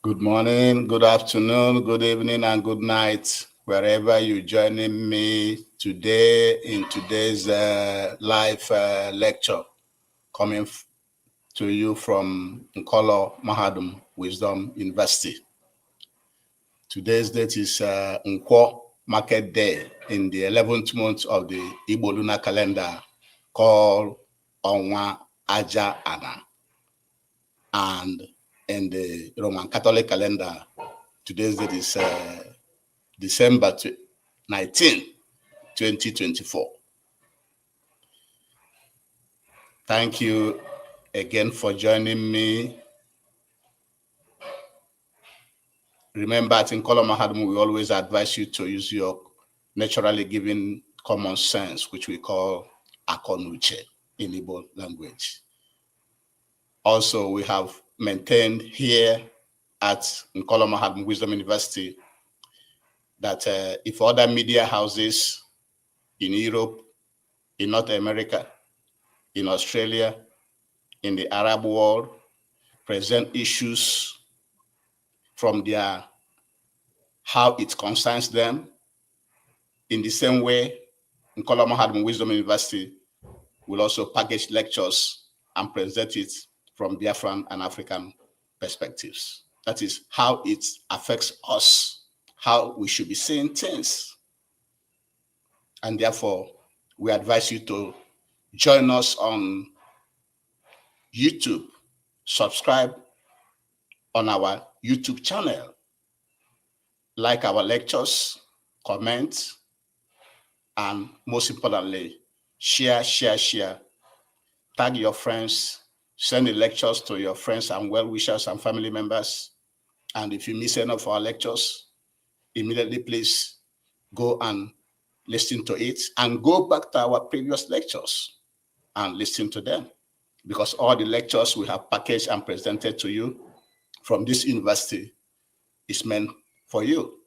Good morning, good afternoon, good evening, and good night, wherever you're joining me today in today's live lecture coming to you from Nkolo Mahadum Wisdom University. Today's date is Nkwo Market Day in the 11th month of the Igbo lunar calendar called Onwa Aja Ana. And in the Roman Catholic calendar, today's date is December 19, 2024. Thank you again for joining me. Remember, at Nkolo Mahadum, we always advise you to use your naturally given common sense, which we call Akonuche in Igbo language. Also, we have maintained here at Nkolo Mahadum Wisdom University that if other media houses in Europe, in North America, in Australia, in the Arab world, present issues from their how it concerns them, in the same way, Nkolo Mahadum Wisdom University will also package lectures and present it from Biafran and African perspectives. That is how it affects us, how we should be seeing things. And therefore, we advise you to join us on YouTube, subscribe on our YouTube channel, like our lectures, comment, and most importantly, share. Tag your friends, send the lectures to your friends and well-wishers and family members. And if you miss any of our lectures, immediately please go and listen to it and go back to our previous lectures and listen to them, because all the lectures we have packaged and presented to you from this university is meant for you.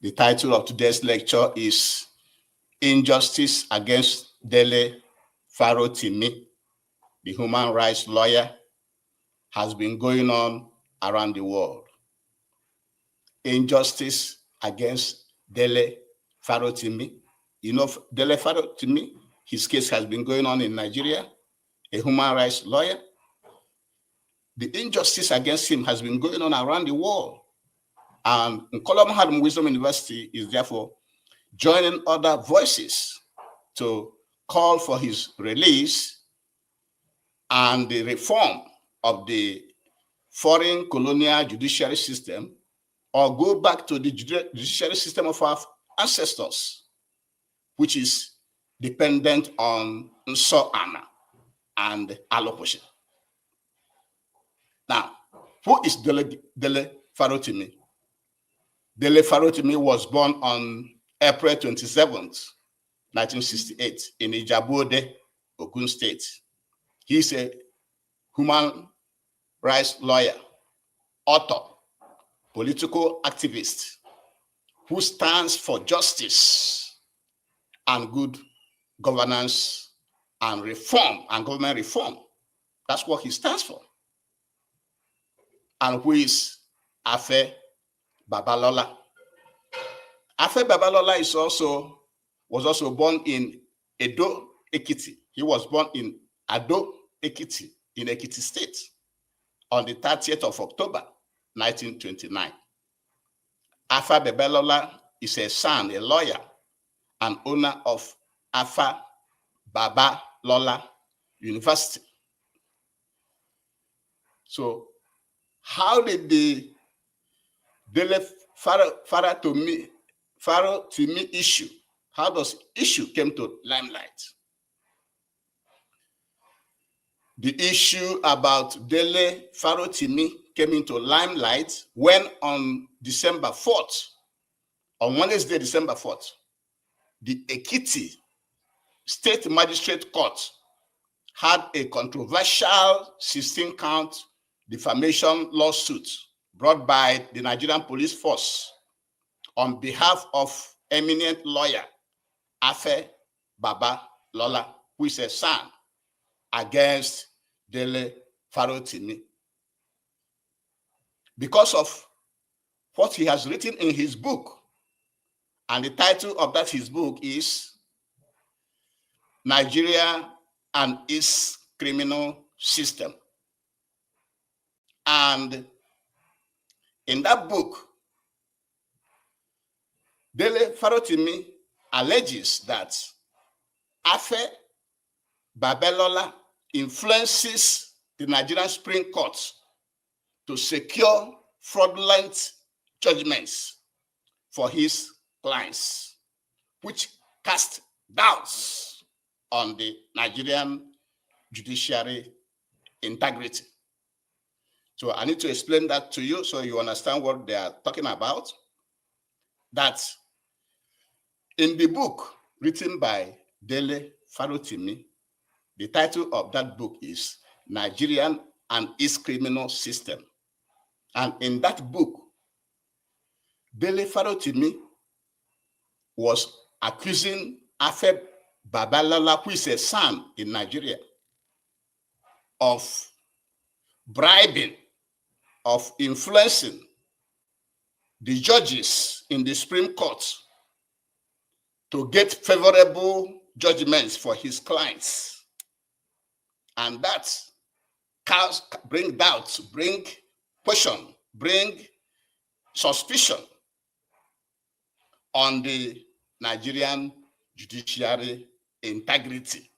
The title of today's lecture is Injustice Against Dele Farotimi, the human rights lawyer, has been going on around the world. Injustice against Dele Farotimi. You know, Dele Farotimi, his case has been going on in Nigeria, a human rights lawyer. The injustice against him has been going on around the world. And Nkolo Mahadum Wisdom University is therefore joining other voices to call for his release and the reform of the foreign colonial judiciary system, or go back to the judiciary system of our ancestors, which is dependent on Nso Ana and Alukwushi. Now, who is Dele Farotimi? Dele Farotimi was born on April 27th, 1968 in Ijebu-Ode, Ogun State. He's a human rights lawyer, author, political activist who stands for justice and good governance and reform and government reform. That's what he stands for. And who is Afe Babalola? Afe Babalola was also born in Edo, Ekiti. He was born in Ado, Ekiti, in Ekiti State on the 30th of October, 1929. Afa Babalola is a son, a lawyer, and owner of Afa Babalola University. So, how did the Dele Farotimi issue, how does issue came to limelight? The issue about Dele Farotimi came into limelight when on December 4th, on Wednesday, December 4th, the Ekiti State Magistrate Court had a controversial 16-count defamation lawsuit brought by the Nigerian police force on behalf of eminent lawyer Afe Babalola, who is a son, against Dele Farotimi. because of what he has written in his book. And the title of that his book is Nigeria and its Criminal System. And in that book, Dele Farotimi alleges that Afe Babalola influences the Nigerian Supreme Court to secure fraudulent judgments for his clients, which cast doubts on the Nigerian judiciary integrity. So I need to explain that to you so you understand what they are talking about. That in the book written by Dele Farotimi, the title of that book is Nigerian and its Criminal System. And in that book, Dele Farotimi was accusing Afe Babalola, who is a son in Nigeria, of bribing, of influencing the judges in the Supreme Court to get favorable judgments for his clients. And that bring doubts, bring question, bring suspicion on the Nigerian judiciary integrity.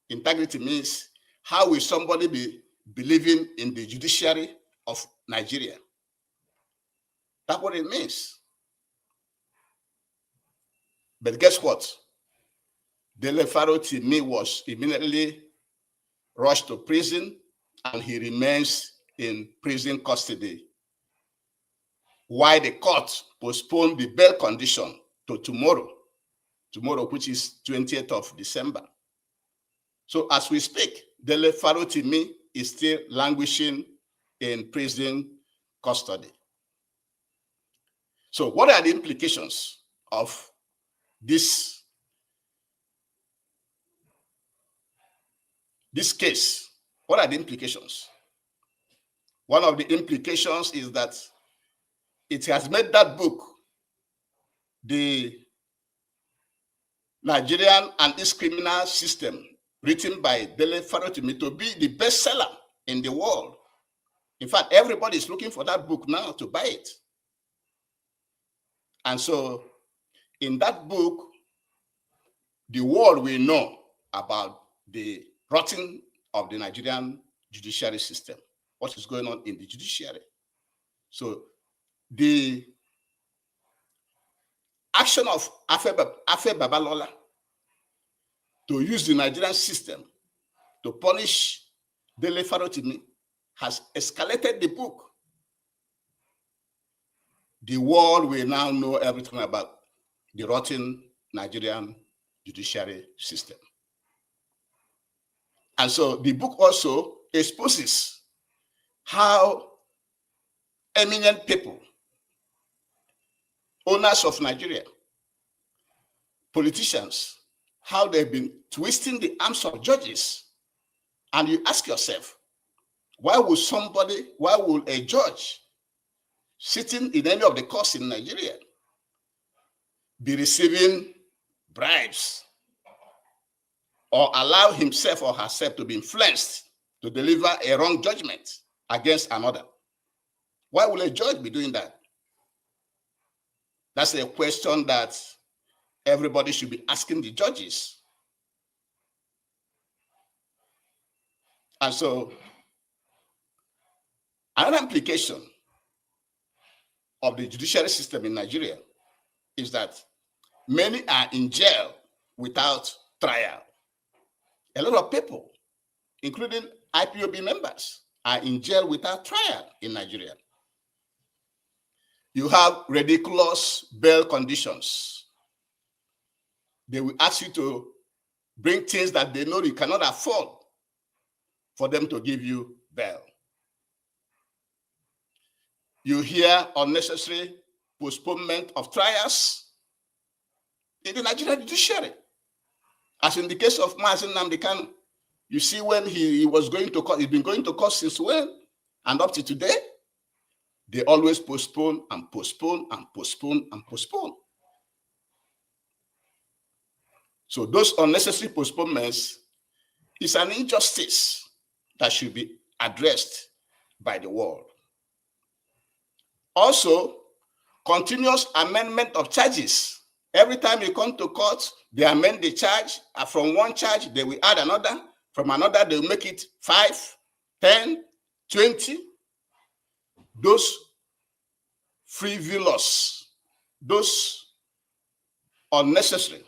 Integrity means, how will somebody be believing in the judiciary of Nigeria? That's what it means. But guess what? Dele Farotimi was immediately rushed to prison, and he remains in prison custody while the court postponed the bail condition to tomorrow, which is 20th of December. So as we speak, Dele Farotimi is still languishing in prison custody. So what are the implications of this case? What are the implications? One of the implications is that it has made that book, the Nigerian and its Criminal System, written by Dele Farotimi, to be the bestseller in the world. In fact, everybody is looking for that book now to buy it. And so in that book, the world will know about the rotting of the Nigerian judiciary system, what is going on in the judiciary. So the action of Afe Babalola to use the Nigerian system to punish Dele Farotimi has escalated the book. The world will now know everything about the rotten Nigerian judiciary system. And so the book also exposes how eminent people, owners of Nigeria, politicians, how they've been twisting the arms of judges. And you ask yourself, why would a judge sitting in any of the courts in Nigeria be receiving bribes or allow himself or herself to be influenced to deliver a wrong judgment against another? Why will a judge be doing that? That's a question that everybody should be asking the judges. And so another implication of the judiciary system in Nigeria is that many are in jail without trial. A lot of people, including IPOB members, are in jail without trial in Nigeria. You have ridiculous bail conditions. They will ask you to bring things that they know you cannot afford for them to give you bail. You hear unnecessary postponement of trials in the Nigerian judiciary. As in the case of Mazi Nnamdi Kanu, you see when he was going to court, he's been going to court since when? And up to today, They always postpone and postpone and postpone and postpone. So those unnecessary postponements is an injustice that should be addressed by the world. Also, continuous amendment of charges. Every time you come to court, they amend the charge. From one charge, they will add another. From another, they will make it 5, 10, 20. Those frivolous, those unnecessary,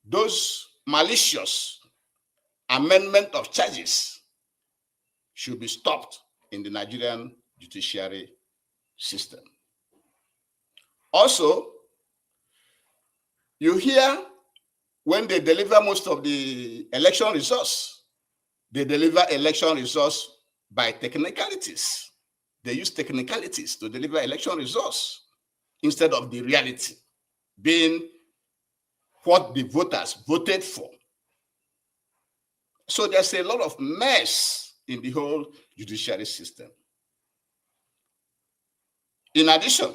those malicious amendment of charges should be stopped in the Nigerian judiciary system. Also, you hear when they deliver most of the election results, they deliver election results by technicalities. They use technicalities to deliver election results instead of the reality being what the voters voted for. So there's a lot of mess in the whole judiciary system. In addition,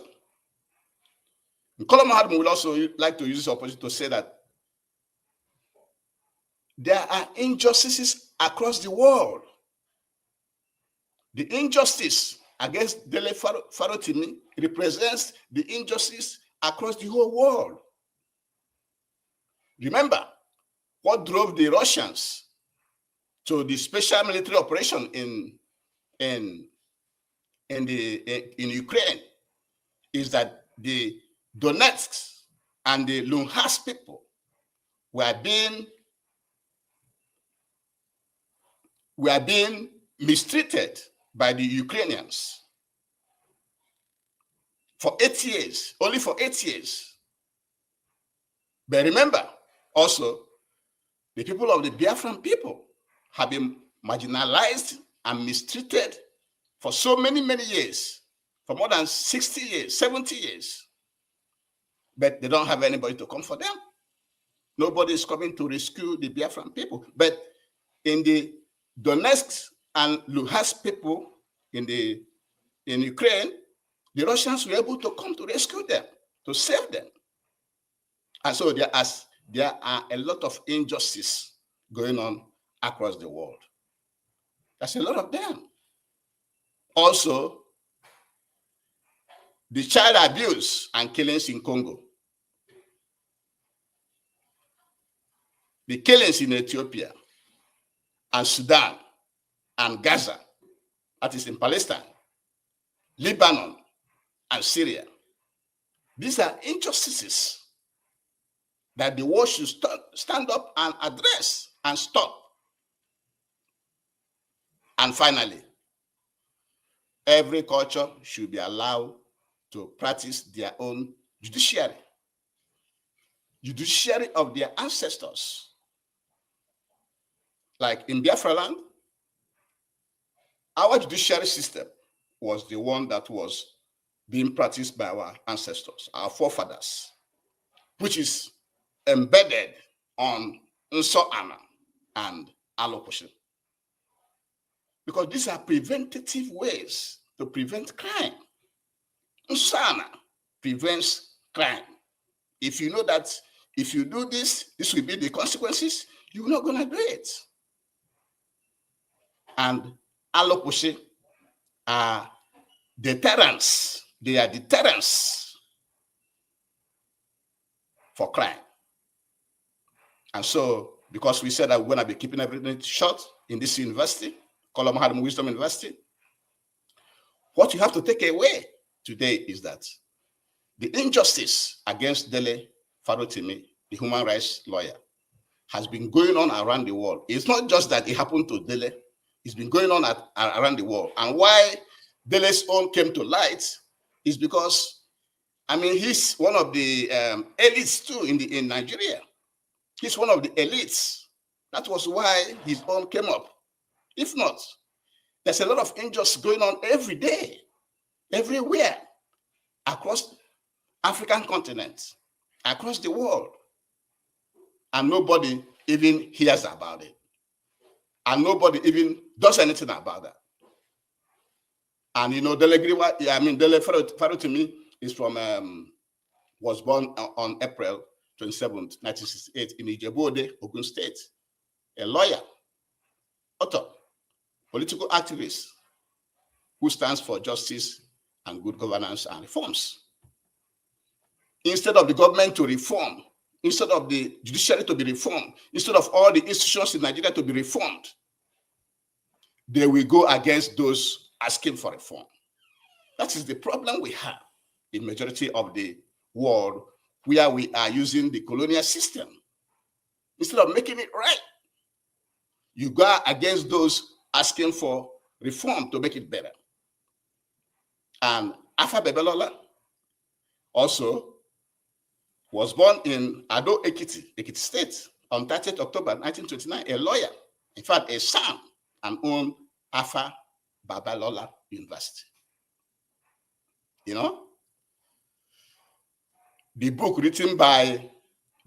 Nkola Mahadum will also like to use this opportunity to say that there are injustices across the world. The injustice against Dele Farotimi represents the injustice across the whole world. Remember what drove the Russians to the special military operation in Ukraine is that the Donetsk and the Luhansk people were being mistreated by the Ukrainians for 8 years, only for 8 years. But remember, also, the people of the Biafran people have been marginalized and mistreated for so many, many years, for more than 60 years, 70 years. But they don't have anybody to come for them. Nobody is coming to rescue the Biafran people. But in the Donetsk and Luhansk people in Ukraine, the Russians were able to come to rescue them, to save them. And so there are a lot of injustice going on across the world. There's a lot of them. Also, the child abuse and killings in Congo, the killings in Ethiopia and Sudan and Gaza, that is in Palestine, Lebanon and Syria. These are injustices that the world should stand up and address and stop. And finally, every culture should be allowed to practice their own judiciary of their ancestors. Like in Biafra land, our judiciary system was the one that was being practiced by our ancestors, our forefathers, which is embedded on Nso Ana and Alukwushi. Because these are preventative ways to prevent crime. Nso Ana prevents crime. If you know that if you do this, this will be the consequences, you're not going to do it. And Alukwushi are deterrents. They are deterrents for crime. And so, because we said that we're going to be keeping everything short in this university, Nkola Mahadum Wisdom University, what you have to take away today is that the injustice against Dele Farotimi, the human rights lawyer, has been going on around the world. It's not just that it happened to Dele, it's been going on around the world. And why Dele's own came to light is because, I mean, he's one of the elites too in Nigeria. He's one of the elites. That was why his own came up. If not, there's a lot of injustice going on every day, everywhere, across African continent, across the world. And nobody even hears about it. And nobody even does anything about that. And Dele Farotimi is was born on April 27th, 1968 in Ijebu-Ode, Ogun State. A lawyer, author, political activist who stands for justice and good governance and reforms. Instead of the government to reform, instead of the judiciary to be reformed, instead of all the institutions in Nigeria to be reformed, they will go against those asking for reform. That is the problem we have in majority of the world, where we are using the colonial system. Instead of making it right, you go against those asking for reform to make it better. And Afa Babalola also was born in Ado Ekiti State on 30th October 1929, a lawyer, in fact, a son, and owned Afa Babalola University. You know, the book written by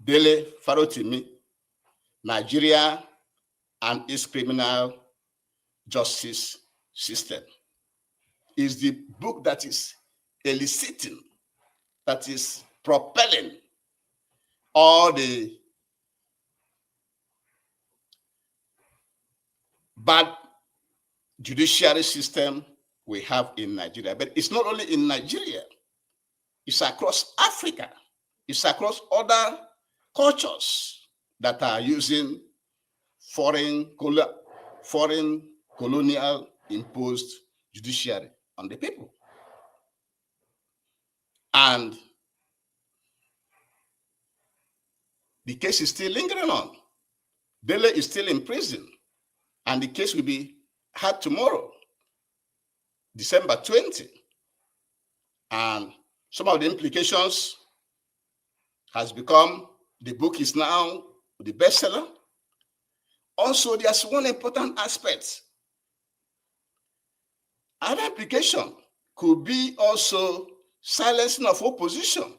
Dele Farotimi, Nigeria and its criminal justice system, is the book that is eliciting, that is propelling all the bad judiciary system we have in Nigeria. But it's not only in Nigeria, it's across Africa, it's across other cultures that are using foreign colonial imposed judiciary on the people. And the case is still lingering on. Dele is still in prison, and the case will be heard tomorrow, December 20. And some of the implications has become, the book is now the bestseller. Also, there's one important aspect. Another implication could be also silencing of opposition,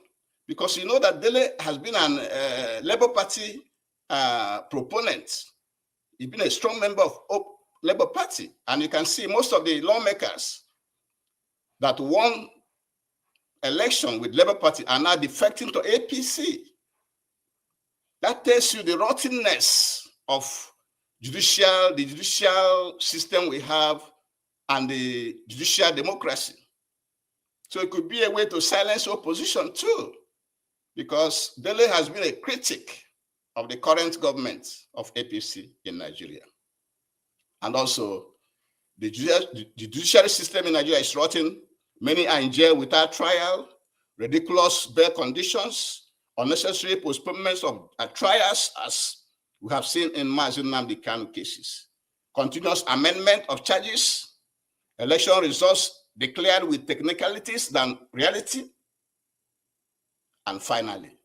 because you know that Dele has been an Labour Party proponent. He's been a strong member of Labour Party, and you can see most of the lawmakers that won election with Labour Party are now defecting to APC. That tells you the rottenness of the judicial system we have, and the judicial democracy. So it could be a way to silence opposition too, because Dele has been a critic of the current government of APC in Nigeria. And also, the judiciary system in Nigeria is rotten. Many are in jail without trial, ridiculous bail conditions, unnecessary postponements of trials, as we have seen in Mazi Nnamdi Kanu cases, continuous amendment of charges, election results declared with technicalities than reality. And finally,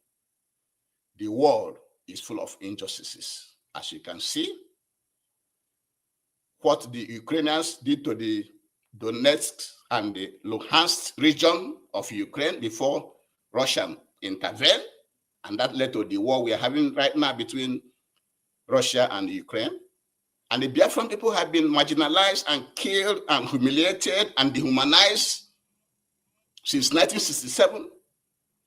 the world is full of injustices. As you can see, what the Ukrainians did to the Donetsk and the Luhansk region of Ukraine before Russia intervened, and that led to the war we are having right now between Russia and Ukraine. And the Biafran people have been marginalized and killed and humiliated and dehumanized since 1967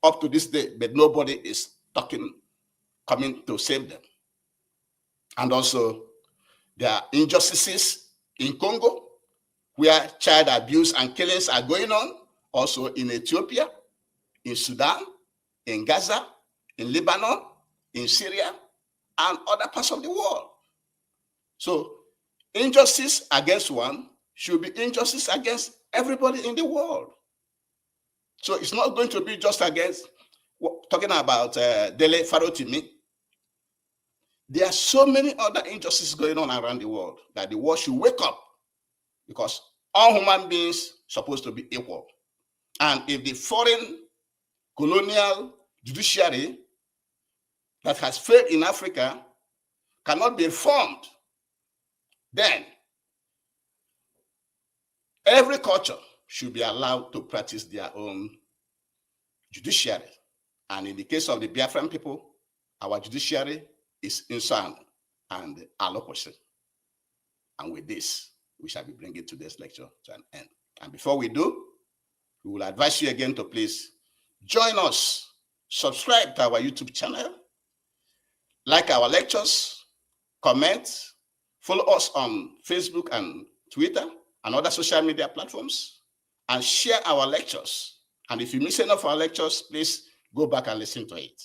up to this day, but nobody is coming to save them. And also, there are injustices in Congo, where child abuse and killings are going on, also in Ethiopia, in Sudan, in Gaza, in Lebanon, in Syria, and other parts of the world. So injustice against one should be injustice against everybody in the world. So it's not going to be just against, talking about Dele Farotimi. There are so many other injustices going on around the world that the world should wake up, because all human beings are supposed to be equal. And if the foreign colonial judiciary that has failed in Africa cannot be reformed, then every culture should be allowed to practice their own judiciary. And in the case of the Biafran people, our judiciary is Insan and Alukwushi. And with this, we shall be bringing today's lecture to an end. And before we do, we will advise you again to please join us, subscribe to our YouTube channel, like our lectures, comment, follow us on Facebook and Twitter and other social media platforms, and share our lectures. And if you miss any of our lectures, please go back and listen to it.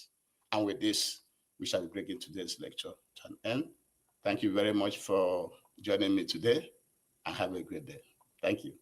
And with this, we shall be bringing today's lecture to an end. Thank you very much for joining me today, and have a great day. Thank you.